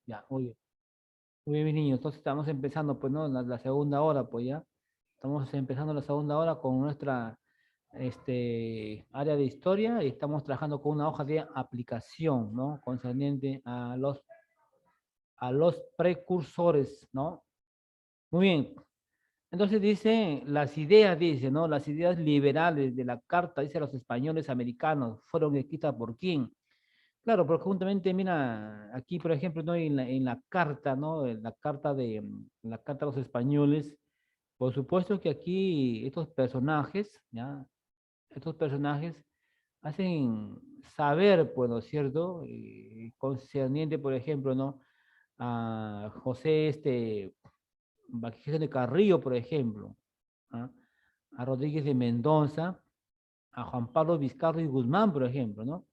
Ya, muy bien. Muy bien, mis niños. Entonces estamos empezando, pues, ¿no? La segunda hora, pues ya. Estamos empezando la segunda hora con nuestra área de historia y estamos trabajando con una hoja de aplicación, ¿no? Concerniente a los precursores, ¿no? Muy bien. Entonces dice, las ideas, dice, ¿no? Las ideas liberales de la carta, dice, los españoles americanos, fueron escritas por quién. Claro, porque justamente, mira, aquí, por ejemplo, ¿no? En la carta, ¿no? En la carta de los españoles, por supuesto que aquí estos personajes, ¿ya? Estos personajes hacen saber, pues, ¿no es cierto? Concerniente, por ejemplo, ¿no? A José, Vaquejano de Carrillo, por ejemplo, ¿ah? A Rodríguez de Mendoza, a Juan Pablo Vizcarro y Guzmán, por ejemplo, ¿no?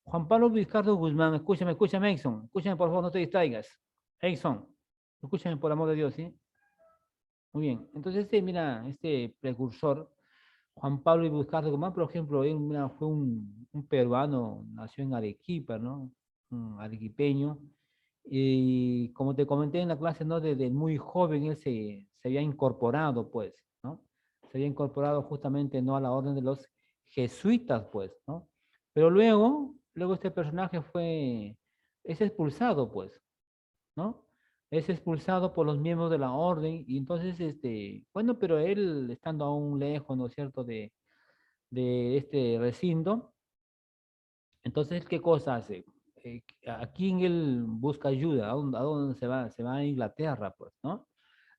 Juan Pablo Vizcarro Guzmán, escúchame, Exxon, escúchame, por favor, no te distraigas. Exxon, escúchame por amor de Dios, ¿sí? Muy bien. Entonces, mira, este precursor, Juan Pablo Vizcarro Guzmán, por ejemplo, él, mira, fue un peruano, nació en Arequipa, ¿no? Un arequipeño. Y como te comenté en la clase, ¿no? Desde muy joven él se había incorporado, pues, ¿no? Se había incorporado justamente, ¿no? A la orden de los jesuitas, pues, ¿no? Pero luego este personaje es expulsado, pues, ¿no? Es expulsado por los miembros de la orden y entonces, bueno, pero él estando aún lejos, ¿no es cierto?, de este recinto, entonces, ¿qué cosa hace? ¿A quién él busca ayuda? ¿A dónde se va? Se va a Inglaterra, pues, ¿no?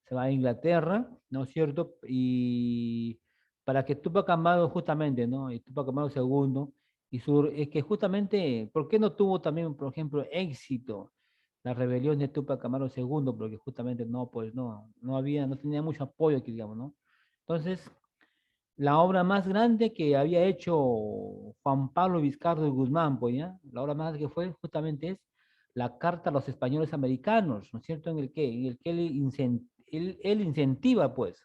Se va a Inglaterra, ¿no es cierto? Y para que Tupac Amaru justamente, ¿no? Y Tupac Amaru segundo, es que justamente, ¿por qué no tuvo también, por ejemplo, éxito la rebelión de Tupac Amaru segundo? Porque justamente no, pues no tenía mucho apoyo aquí, digamos, ¿no? Entonces, la obra más grande que había hecho Juan Pablo Vizcardo de Guzmán, pues, ¿ya? La obra más grande que fue justamente es la Carta a los Españoles Americanos, ¿no es cierto? En el que él incentiva, pues,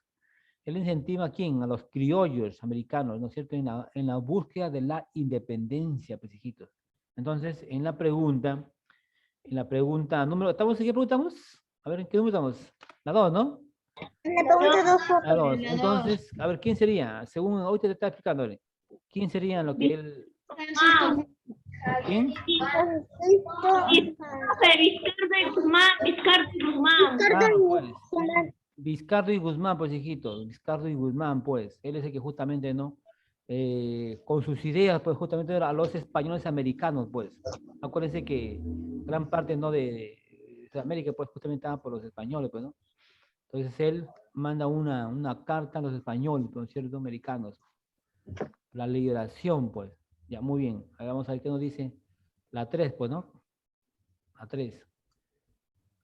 él incentiva ¿a quién? A los criollos americanos, ¿no es cierto? En la búsqueda de la independencia, pues, hijitos. Entonces, en la pregunta número, ¿en qué preguntamos? A ver, ¿en qué número estamos? La 2, ¿no? En la pregunta 2, La profe. 2. Entonces, a ver, ¿quién sería? Según ahorita te está explicando, ¿quién sería lo que él... Francisco. ¿Quién? Francisco. Vizcardo y Guzmán, Vizcardo y Guzmán. Ricardo Claro, y pues. Guzmán. Vizcardo y Guzmán, pues, hijitos. Vizcardo y Guzmán, pues. Él es el que justamente, ¿no? Con sus ideas, pues, justamente a los españoles americanos, pues. Acuérdense que gran parte, ¿no? De América, pues, justamente estaba por los españoles, pues, ¿no? Entonces, él manda una carta a los españoles, ¿no es cierto? Americanos. La liberación, pues. Ya, muy bien. Ahí vamos a ver qué nos dice la 3, pues, ¿no? La 3.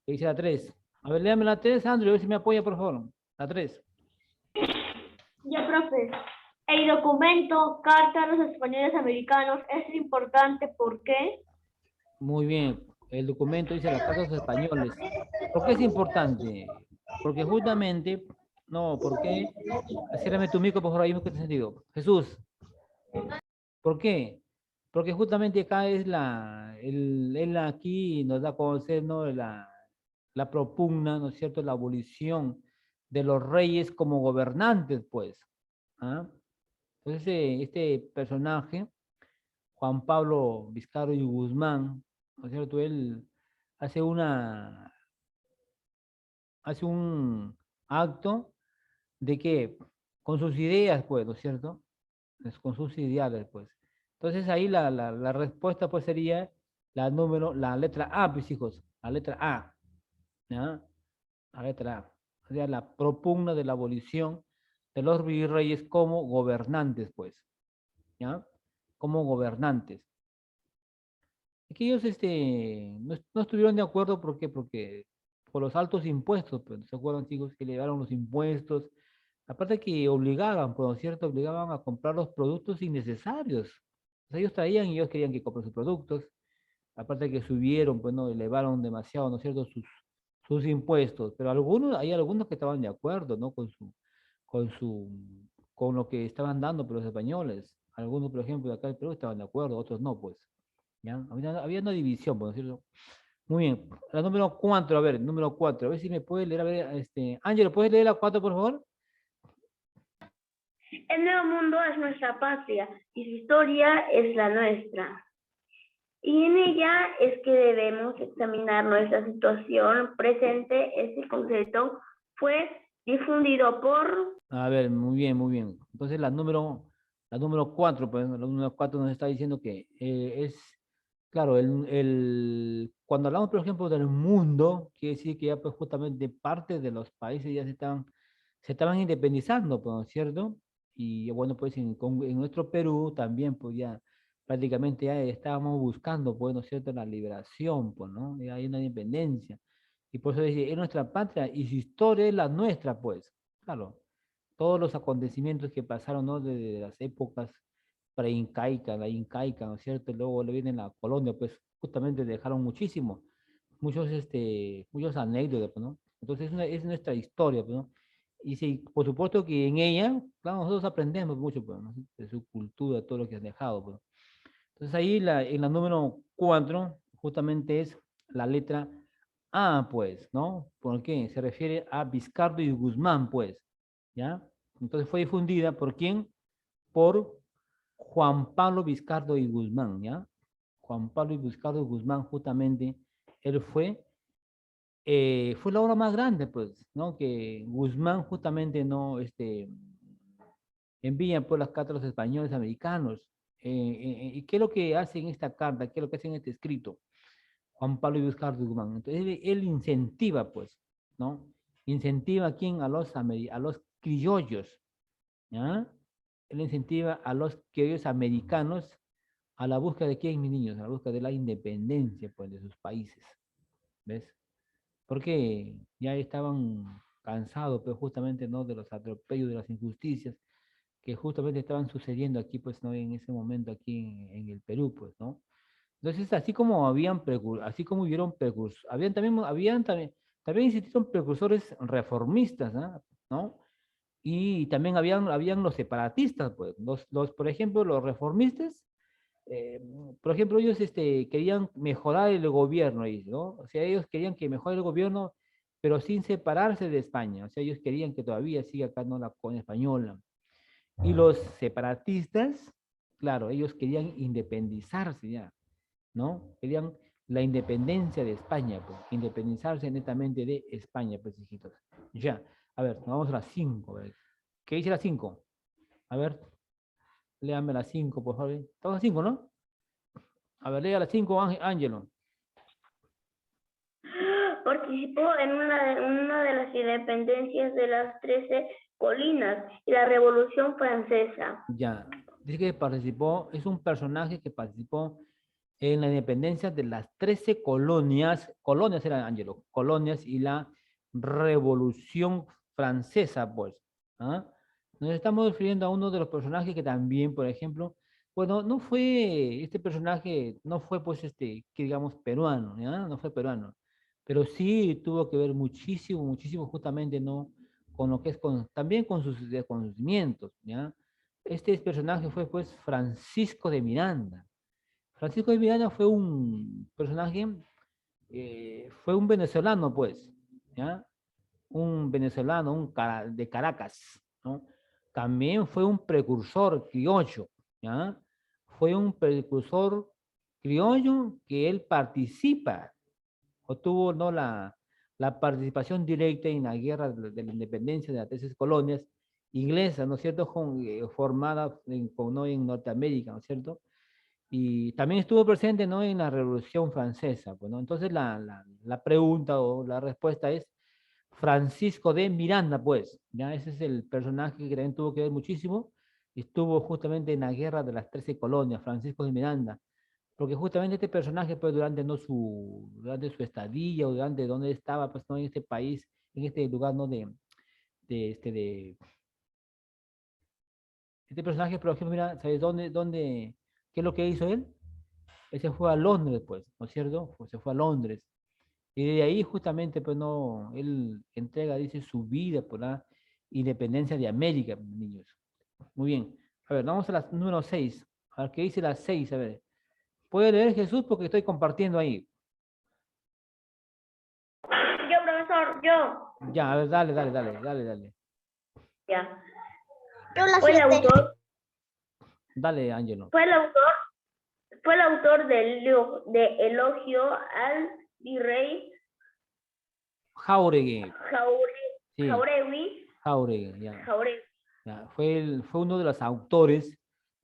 ¿Qué dice la 3? A ver, léame la 3, Andrew, a ver si me apoya, por favor. La 3. Ya, profe. El documento Carta a los Españoles Americanos es importante porque Muy bien. El documento dice la Carta de los Españoles. ¿Por qué es importante? Porque justamente, no, ¿por qué? Ciérrame tu micro, por favor, ahí me cuesta sentido. Jesús, ¿por qué? Porque justamente acá él aquí nos da a conocer, ¿no? La propugna, ¿no es cierto?, la abolición de los reyes como gobernantes, pues. ¿Ah? Entonces, este personaje, Juan Pablo Vizcarro y Guzmán, ¿no es cierto?, él hace hace un acto de que, con sus ideas, pues, ¿no es cierto?, con sus ideales, pues. Entonces, ahí la respuesta, pues, sería la letra A, pues, hijos, la letra A, ¿ya? La letra A. O sea, la propugna de la abolición de los virreyes como gobernantes, pues, ¿ya? Como gobernantes. Es que ellos no estuvieron de acuerdo, ¿por qué? Porque por los altos impuestos, pues, ¿se acuerdan, chicos? Que elevaron los impuestos. Aparte que obligaban, por cierto, obligaban a comprar los productos innecesarios. O sea, ellos traían y ellos querían que compren sus productos. Aparte que subieron, pues, no, elevaron demasiado, ¿no es cierto?, sus impuestos. Pero hay algunos que estaban de acuerdo, ¿no? Con su, con lo que estaban dando por los españoles. Algunos, por ejemplo, de acá del Perú estaban de acuerdo, otros no, pues. ¿Ya? Había una división, por decirlo. Muy bien. La número 4, a ver, número 4. A ver si me puede leer, a ver, Ángelo, ¿puedes leer la 4, por favor? El nuevo mundo es nuestra patria y su historia es la nuestra. Y en ella es que debemos examinar nuestra situación presente. Este concepto fue difundido por... A ver, muy bien, muy bien. Entonces la número 4, pues, la número 4 nos está diciendo que claro, cuando hablamos, por ejemplo, del mundo, quiere decir que ya pues justamente parte de los países ya se estaban independizando, pues, ¿no es cierto? Y bueno, pues en nuestro Perú también, pues ya prácticamente ya estábamos buscando, pues, ¿no es cierto?, la liberación, pues, ¿no? Ya hay una independencia. Y por eso dice, es nuestra patria y su historia es la nuestra, pues, claro todos los acontecimientos que pasaron, ¿no? Desde las épocas preincaica, la incaica, ¿no es cierto? Luego le viene la colonia, pues justamente dejaron muchos anécdotas, pues, ¿no? Entonces es nuestra historia, pues, ¿no? Y sí, por supuesto que en ella, claro, nosotros aprendemos mucho, pues, ¿no? De su cultura, todo lo que han dejado, pues. Entonces ahí en la número 4, justamente es la letra A, pues, ¿no? ¿Por qué? Se refiere a Vizcardo y Guzmán, pues, ¿ya? Entonces fue difundida ¿por quién? Por Juan Pablo Vizcardo y Guzmán, ¿ya? Juan Pablo y Vizcardo y Guzmán, justamente, él fue la obra más grande, pues, ¿no? Que Guzmán justamente no, envía pues las cartas a los españoles americanos. ¿Y qué es lo que hace en esta carta? ¿Qué es lo que hace en este escrito? Juan Pablo y Vizcardo y Guzmán. Entonces él incentiva, pues, ¿no? Incentiva a quién? A los criollos, ¿ya? Él incentiva a los criollos americanos a la búsqueda de quién, mis niños, a la búsqueda de la independencia, pues, de sus países, ¿ves? Porque ya estaban cansados, pues, justamente, ¿no? De los atropellos, de las injusticias que justamente estaban sucediendo aquí, pues, ¿no? En ese momento aquí en el Perú, pues, ¿no? Entonces, así como hubieron precursores, también existieron precursores reformistas, ¿no? Y también habían los separatistas, pues, por ejemplo, los reformistas, eh, por ejemplo, ellos querían mejorar el gobierno, ¿no? O sea, ellos querían que mejore el gobierno, pero sin separarse de España, o sea, ellos querían que todavía siga acá, ¿no?, la colonia española. Y los separatistas, claro, ellos querían independizarse ya, ¿no? Querían la independencia de España, pues, independizarse netamente de España, pues, hijitos. Ya, a ver, vamos a las 5. A ver. ¿Qué dice las 5? A ver, léame las 5, por favor. Estamos a 5, ¿no? A ver, lea las 5, Ángelo. Participó en una de las independencias de las 13 colinas y la Revolución Francesa. Ya, dice que es un personaje que participó en la independencia de las 13 colonias eran, Ángelo, colonias y la Revolución Francesa, pues. ¿Ah? Nos estamos refiriendo a uno de los personajes que también, por ejemplo, bueno, este personaje no fue, pues, que digamos, peruano, ¿ya? No fue peruano, pero sí tuvo que ver muchísimo, muchísimo justamente, ¿no? Con lo que es, también con sus desconocimientos, ¿ya? Este personaje fue, pues, Francisco de Miranda. Francisco de Miranda fue un personaje, fue un venezolano, pues, ¿ya? Un venezolano, de Caracas, ¿no? También fue un precursor criollo, ¿ya? Fue un precursor criollo que él participa, o tuvo, ¿no?, la participación directa en la guerra de la independencia de las 13 colonias inglesas, ¿no es cierto?, formadas ¿no?, en Norteamérica, ¿no es cierto? Y también estuvo presente, ¿no?, en la Revolución Francesa, pues, ¿no? Entonces la pregunta o la respuesta es Francisco de Miranda, pues, ya ese es el personaje que también tuvo que ver muchísimo, estuvo justamente en la guerra de las 13 colonias, Francisco de Miranda, porque justamente este personaje, pues, durante su estadía o durante donde estaba, pues, ¿no?, en este país, en este lugar, ¿no?, de este personaje, por ejemplo, mira, ¿sabes qué es lo que hizo él? Él se fue a Londres, pues, ¿no es cierto? Pues se fue a Londres. Y de ahí justamente, pues, no, él entrega, dice, su vida por la independencia de América, niños. Muy bien. A ver, vamos a la número 6. A ver, ¿qué dice la 6? A ver. ¿Puede leer Jesús? Porque estoy compartiendo ahí. profesor, yo. Ya, a ver, dale. Ya. Yo la Fue el 7. autor, Dale, Ángelo. fue el autor de Elogio al Virrey Jáuregui. Sí, Jáuregui. Jáuregui, ya. Jáuregui. Ya, fue uno de los autores,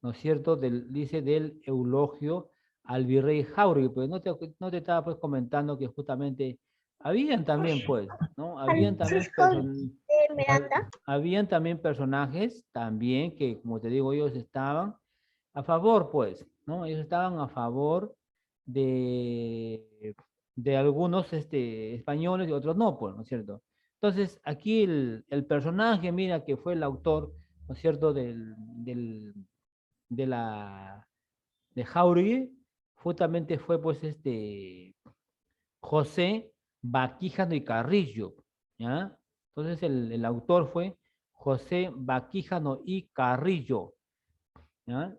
¿no es cierto?, dice del eulogio al virrey Jáuregui, pues no te estaba pues comentando que justamente habían también pues, ¿no? Francisco de Miranda. Habían también personajes también que, como te digo, ellos estaban a favor pues, ¿no? Ellos estaban a favor de, de algunos españoles y otros no, pues, ¿no es cierto? Entonces, aquí el personaje, mira, que fue el autor, ¿no es cierto?, de de Jauregui, justamente fue, pues, José Baquíjano y Carrillo, ¿ya? Entonces, el autor fue José Baquíjano y Carrillo, ¿ya?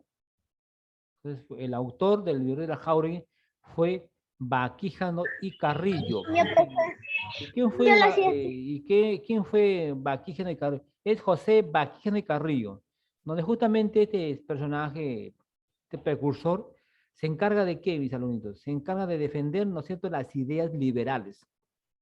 Entonces, el autor del Virrey de Jauregui fue Baquíjano y Carrillo. Ya, profe. ¿Y quién fue, Yo la 7. quién fue Baquígeno y Carrillo? Es José Baquígeno y Carrillo, donde justamente este personaje, este precursor, se encarga de qué, mis alumnitos? Se encarga de defender, ¿no es cierto?, las ideas liberales,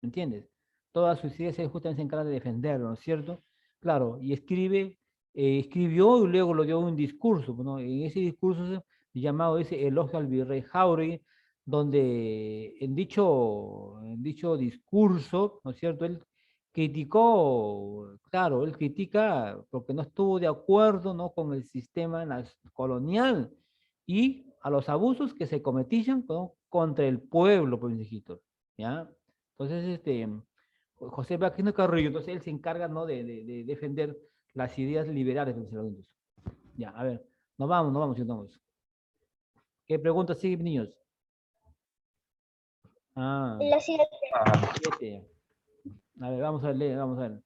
¿me entiendes? Todas sus ideas él justamente se encarga de defenderlo, ¿no es cierto? Claro, y escribió y luego lo dio un discurso, ¿no? En ese discurso llamado ese Elogio al Virrey Jáuregui, donde en dicho discurso, ¿no es cierto?, él criticó, claro, él critica porque no estuvo de acuerdo, ¿no?, con el sistema colonial y a los abusos que se cometían, ¿no?, contra el pueblo, pues, hijitos, ¿ya? Entonces, José Baquino Carrillo, entonces él se encarga, ¿no?, de defender las ideas liberales de los alumnos. Ya, a ver, nos vamos. ¿Qué preguntas siguen, niños? Ah, La 7. 7. A ver, vamos a ver, vamos a ver.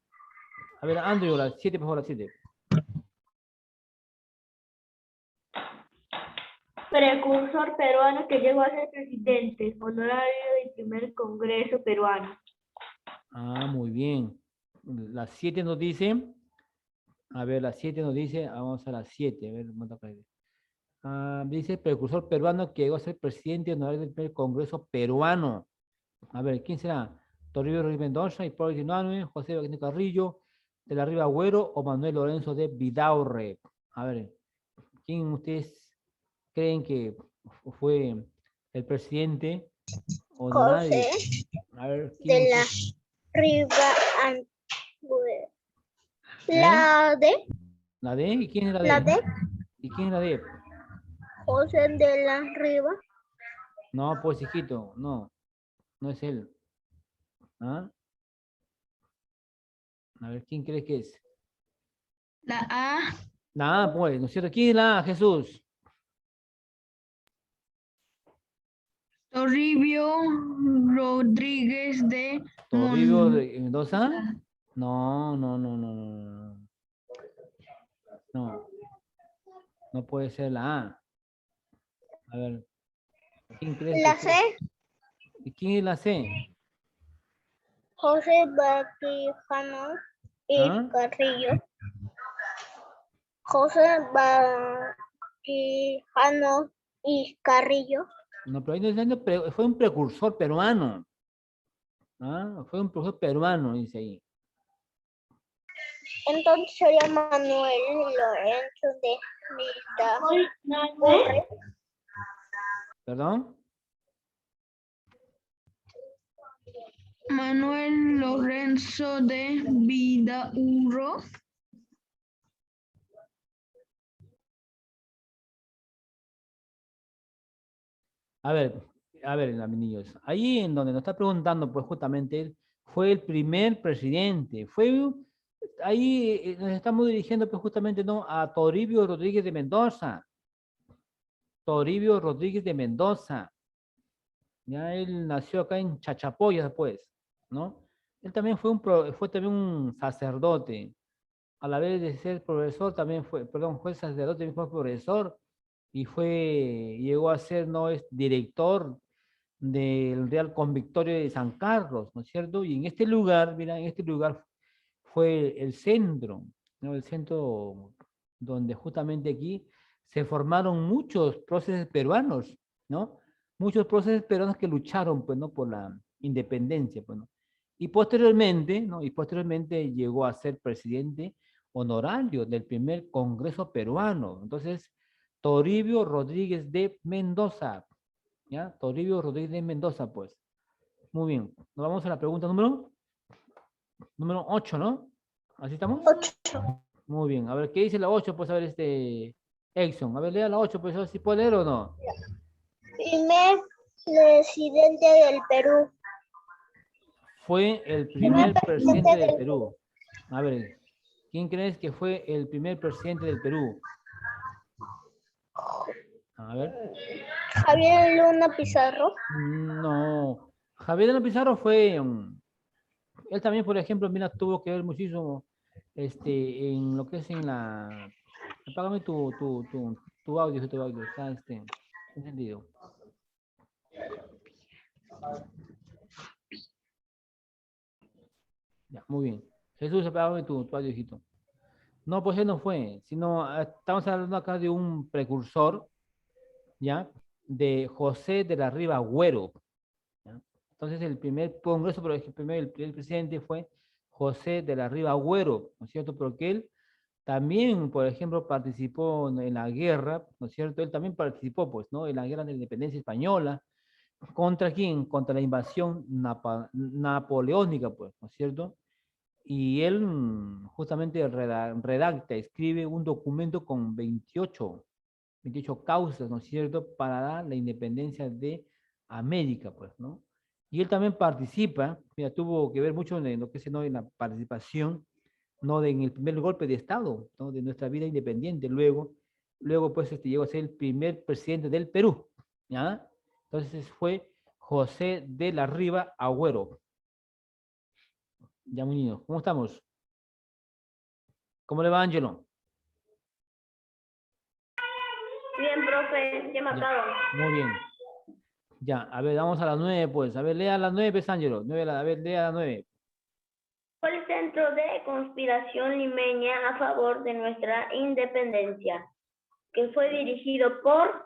A ver, Andrew, las 7, por favor, las 7. Precursor peruano que llegó a ser presidente, honorario del primer Congreso peruano. Ah, muy bien. Las 7 nos dice, a ver, las 7 nos dice, vamos a las 7, a ver, dice precursor peruano que llegó a ser presidente honorario del primer Congreso peruano. A ver, ¿quién será? Toribio Rodríguez Mendoza, Hipólito Unanue, José Baquino Carrillo, de la Riva Agüero o Manuel Lorenzo de Vidaurre. A ver, ¿quién ustedes creen que fue el presidente honorario? José A ver, ¿quién de la Riva Agüero. La D. ¿La D? ¿Y quién es la D? La D. ¿Y quién es la D? José de la Riva. No, pues hijito, no es él. ¿Ah? A ver, ¿quién crees que es? La A, La A, pues, ¿no es cierto? ¿Quién es la A, Jesús? Toribio Rodríguez de ¿Toribio Mon- Mendoza? No. No, no puede ser la A. A ver, ¿quién crees La que C. es? ¿Y quién es la C? José Baquijano y ¿Ah? Carrillo. José Baquijano y Carrillo. No, pero ahí no es fue un precursor peruano. ¿Ah? Fue un precursor peruano, dice ahí. Entonces sería Manuel Lorenzo de Vidaurre. ¿Perdón? Manuel Lorenzo de Vidaurro. A ver, mis niños. Ahí en donde nos está preguntando, pues justamente él fue el primer presidente. Ahí nos estamos dirigiendo, pues justamente, ¿no?, a Toribio Rodríguez de Mendoza. Toribio Rodríguez de Mendoza. Ya él nació acá en Chachapoyas, después, ¿no? Él también fue también un sacerdote. A la vez de ser profesor, también fue sacerdote, también fue profesor y llegó a ser, ¿no?, es director del Real Convictorio de San Carlos, ¿no es cierto? Y en este lugar, mira, en este lugar fue el centro, ¿no? El centro donde justamente aquí se formaron muchos próceres peruanos, ¿no? Muchos próceres peruanos que lucharon, pues, ¿no? Por la independencia, pues, ¿no? Y posteriormente, ¿no? Y posteriormente llegó a ser presidente honorario del primer Congreso peruano. Entonces, Toribio Rodríguez de Mendoza, ¿ya? Toribio Rodríguez de Mendoza, pues. Muy bien. Nos vamos a la pregunta número 8, ¿no? ¿Así estamos? 8. Muy bien. A ver, ¿qué dice la 8? Pues a ver, Exxon. A ver, lea la 8, pues a ver si puede leer o no. Primer presidente del Perú. Fue el primer presidente del Perú. A ver, ¿quién crees que fue el primer presidente del Perú? A ver. Javier Luna Pizarro. No. Javier de Pizarro fue... él también, por ejemplo, mira, tuvo que ver muchísimo en lo que es en la... Apágame tu audio, está encendido. Ya, muy bien. Jesús, apágame tu audio, hijito. No, pues él no fue, sino estamos hablando acá de un precursor, ¿ya? De José de la Riva Agüero, ¿ya? Entonces el primer congreso, pero el presidente fue José de la Riva Agüero, ¿no es cierto? Porque él también, por ejemplo, participó en la guerra, ¿no es cierto? Él también participó, pues, ¿no? En la guerra de la independencia española. ¿Contra quién? Contra la invasión napoleónica, pues, ¿no es cierto? Y él justamente redacta, escribe un documento con 28 causas, ¿no es cierto?, para dar la independencia de América, pues, ¿no? Y él también participa, mira, tuvo que ver mucho en lo que es, ¿no?, en la participación, ¿no?, en el primer golpe de Estado, ¿no?, de nuestra vida independiente. Luego pues, llegó a ser el primer presidente del Perú, ¿ya? Entonces fue José de la Riva Agüero. Ya, muy niño, ¿cómo estamos? ¿Cómo le va, Ángelo? Bien, profe, ya me Ya, acabo. muy bien. Ya, a ver, vamos a las 9, pues. A ver, lea las 9, pues, Ángelo. A ver, lea las 9. Fue el centro de conspiración limeña a favor de nuestra independencia, que fue dirigido por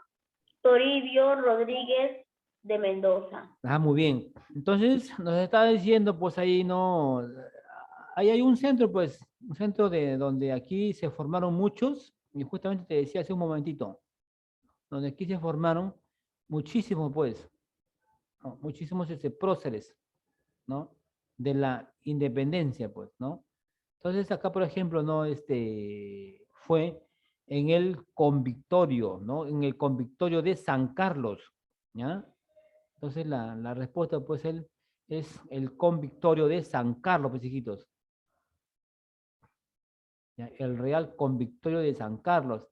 Toribio Rodríguez de Mendoza. Ah, muy bien. Entonces, nos está diciendo, pues ahí no. Ahí hay un centro, pues, un centro de donde aquí se formaron muchos, y justamente te decía hace un momentito, donde aquí se formaron muchísimos, pues, ¿no? Muchísimos próceres, ¿no? De la independencia, pues, ¿no? Entonces, acá, por ejemplo, ¿no? Fue en el convictorio, ¿no? En el convictorio de San Carlos, ¿ya? Entonces, la respuesta, pues, es el convictorio de San Carlos, pues, hijitos. ¿Ya? El Real Convictorio de San Carlos.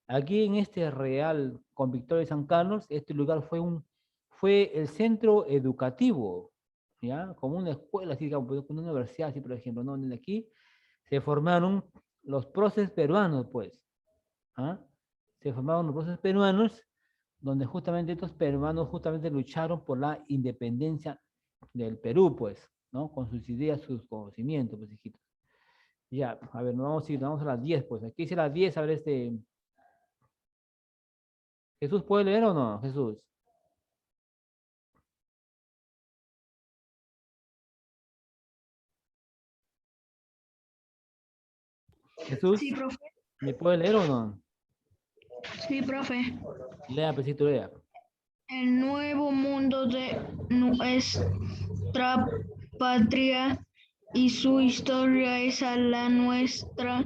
Aquí en este Real Convictorio de San Carlos, este lugar fue el centro educativo, ¿ya? Como una escuela, así, digamos, una universidad, así, por ejemplo, ¿no? Donde aquí se formaron los próceres peruanos, pues. ¿Ah? Se formaron los próceres peruanos, donde justamente estos peruanos justamente lucharon por la independencia del Perú, pues, ¿no? Con sus ideas, sus conocimientos, pues, hijitos. Ya, a ver, nos vamos a las 10, pues. Aquí dice las 10, a ver, ¿Jesús puede leer o no? Jesús. Jesús, Sí, profe. ¿me puede leer o no? Sí, profe. Lea, pesito, lea. El nuevo mundo de nuestra patria y su historia es a la nuestra,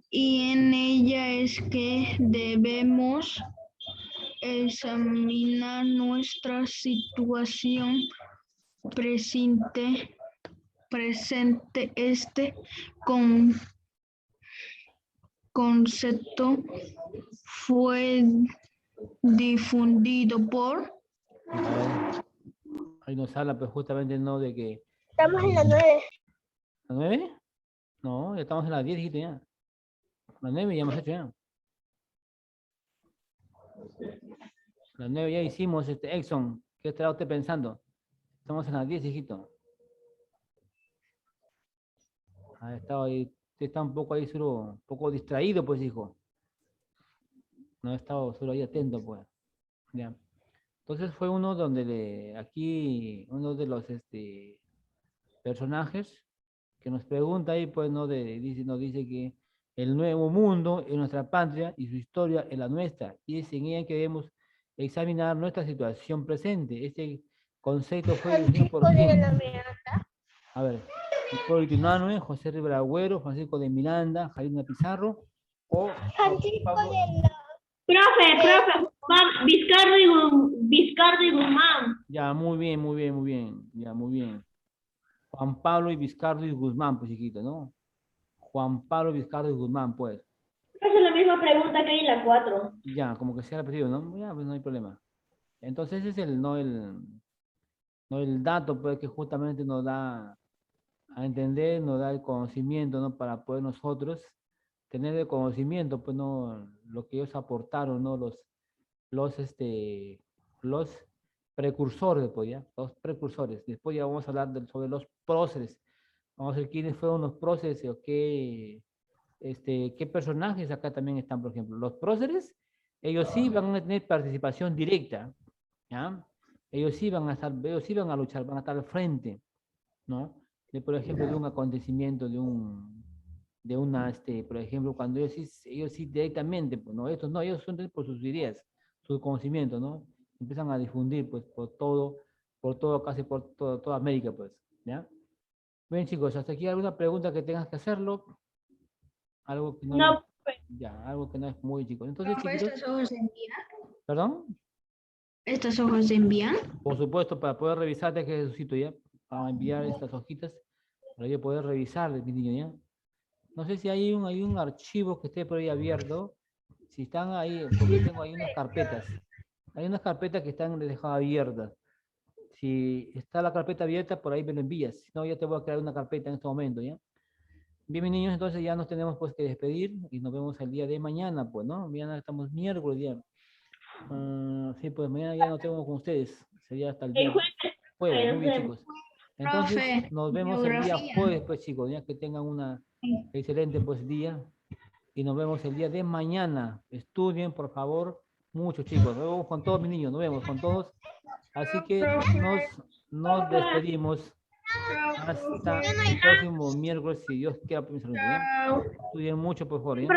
y en ella es que debemos examinar nuestra situación presente. Este concepto fue difundido por... A ver, ahí nos habla, pues, justamente, ¿no? De que... Estamos en la 9. ¿La 9? No, ya estamos en las 10, hijito, ya. Las 9 ya hemos hecho, ya. Las 9 ya hicimos, Exxon. ¿Qué estará usted pensando? Estamos en las 10, hijito. Ha estado ahí, usted está un poco ahí solo, un poco distraído, pues, hijo. No ha estado solo ahí atento, pues. Ya. Entonces fue uno donde aquí, uno de los personajes que nos pregunta ahí, pues, ¿no? Nos dice que el nuevo mundo es nuestra patria y su historia es la nuestra. Y es en ella que debemos examinar nuestra situación presente. Este concepto fue definido por Francisco de quién. la Miranda. A ver, Hipólito Unanue, José Rivera Agüero, Francisco de Miranda, Jaime Pizarro o Francisco de la... Profe, Vizcardo y Guzmán. Ya, muy bien, muy bien, muy bien. Ya, muy bien. Juan Pablo y Vizcardo y Guzmán, pues chiquito, ¿no? Juan Pablo Vizcardo y Guzmán, pues. Es la misma pregunta que hay en la 4. Ya, como que se ha repetido, ¿no? Ya, pues no hay problema. Entonces ese es no el dato, pues, que justamente nos da a entender, nos da el conocimiento, ¿no? Para poder nosotros tener el conocimiento, pues, ¿no? Lo que ellos aportaron, ¿no? Los precursores, pues, ¿ya? Los precursores. Después ya vamos a hablar sobre los próceres. Vamos a ver quiénes fueron los próceres o qué personajes acá también están, por ejemplo. Los próceres, ellos sí van a tener participación directa, ¿ya? Ellos sí van a luchar, van a estar al frente, ¿no? Por ejemplo, de un acontecimiento, por ejemplo, cuando ellos sí directamente, pues, ¿no? Estos no, ellos son por sus ideas, su conocimiento, ¿no? Empiezan a difundir, pues, casi por toda América, pues, ¿ya? Bien, chicos, hasta aquí alguna pregunta que tengas que hacerlo. Algo que no, No, ya, algo que no es muy chico. Entonces, Profe, chiquitos, ¿estas hojas se envían? ¿perdón? ¿Estas hojas se envían? Por supuesto, para poder revisarte, que Jesucito, ¿ya? Vamos a enviar estas hojitas para yo poder revisarles, mi niño, ¿ya? No sé si hay un archivo que esté por ahí abierto. Si están ahí, porque tengo ahí unas carpetas. Hay unas carpetas que están dejadas abiertas. Si está la carpeta abierta, por ahí me lo envías. Si no, ya te voy a crear una carpeta en este momento, ¿ya? Bien, mis niños, entonces ya nos tenemos pues que despedir y nos vemos el día de mañana, pues, ¿no? Mañana estamos miércoles, ya. Sí, pues mañana ya nos tenemos con ustedes. Sería hasta el día jueves. Muy bien, chicos. Entonces, Profe, nos vemos el día geografía. jueves, pues, chicos, ya que tengan una excelente, pues, día. Y nos vemos el día de mañana. Estudien, por favor, mucho, chicos. Nos vemos con todos mis niños, nos vemos con todos. Así que nos despedimos. Hasta el próximo miércoles, si Dios quiera, pues, mi salud, ¿ya? Estudien mucho, por favor, ¿ya?